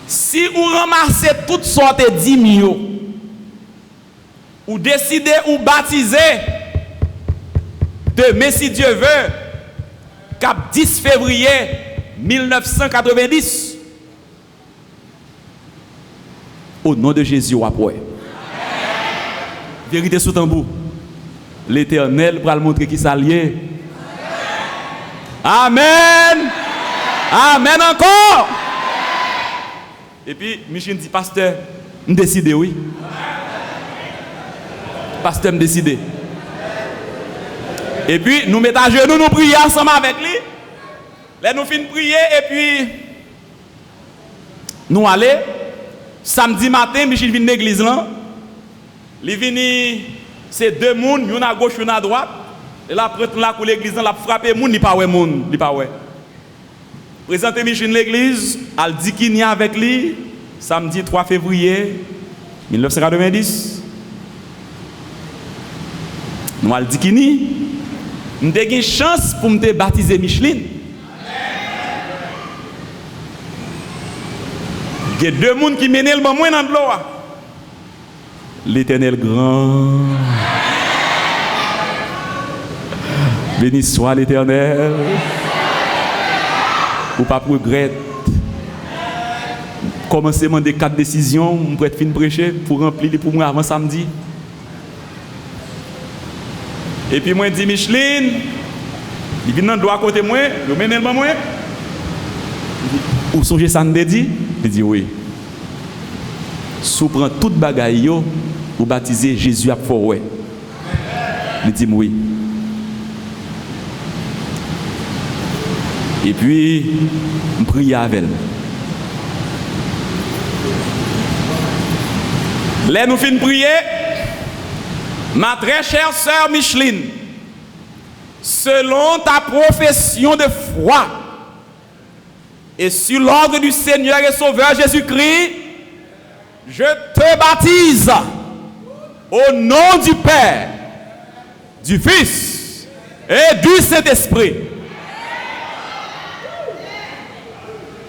si vous ramassez toutes sortes de dîmes, ou décidez ou baptiser, demain, si Dieu veut, cap 10 février 1990, au nom de Jésus, après. Vérité sous tambour. L'Éternel pour le montrer qui s'allie. Amen. Amen encore. Et puis, Michel dit, pasteur, je décide, oui. Pasteur, me décide. Et puis, nous mettons à genoux, nous prions ensemble avec lui. Là, nous finissons prier et puis nous allons. Samedi matin, Michel vient de l'église là. Il vient, c'est deux personnes, une à gauche, une à droite. Et là, prêtre là pour l'église, il a frappé les gens, il pas ouais monde, il pas ouais. Présenter Michel l'église, elle dit qu'il y a avec lui samedi 3 février 1990. Nous allons dire qu'il y a une chance pour me baptiser Micheline. Il y a deux personnes qui mènent le bon dans de l'eau. L'Éternel grand. Béni soit l'Éternel. Ou pas regret. Commencer à demander 4 décisions pour être fin prêcher, pour remplir pour moi avant samedi. Et puis moi je dis Micheline, il vient dans le droit côté moi, il mène le bon moi. Ou songez ça me dit? Il dit oui. Sous prend toute bagaille yo ou baptiser Jésus à forêt. Il dit oui. Et puis on prie avec elle. Là nous finissons prier. Ma très chère sœur Micheline, selon ta profession de foi et sur l'ordre du Seigneur et Sauveur Jésus-Christ, je te baptise au nom du Père, du Fils et du Saint-Esprit.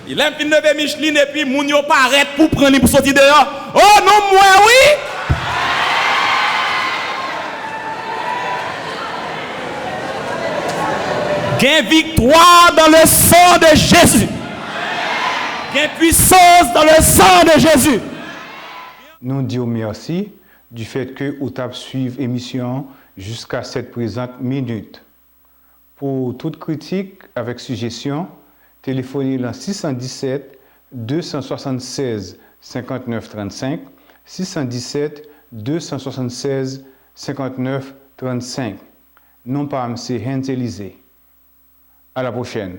Il aime qu'il lever Micheline et puis moun yo paraît pour prendre pour sortir dehors. Oh non, moi oui! Gain victoire dans le sang de Jésus. Gain puissance dans le sang de Jésus. Nous disons merci du fait que vous avez suivi l'émission jusqu'à cette présente minute. Pour toute critique avec suggestion, téléphonez le 617 276 59 35 617 276 59 35. Non pas M. Hans Élysée. À la prochaine.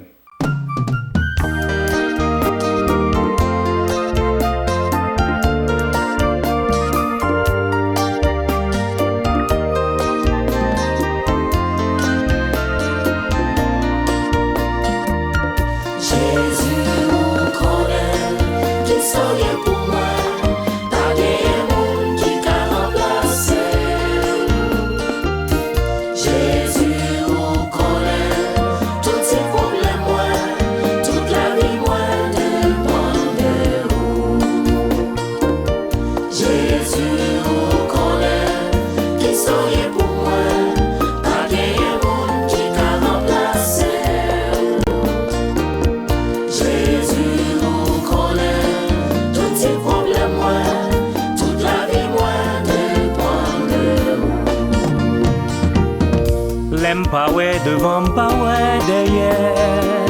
Pas ouais devant, pas ouais derrière.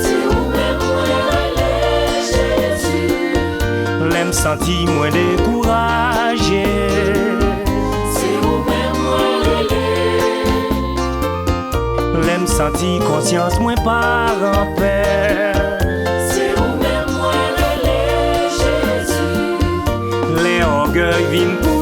Si vous m'aimez, Jésus. L'aime senti moins découragé. Si vous m'aimez, l'aime senti conscience moins par en paix. si vous m'aimez, Jésus. Les orgueils viennent pour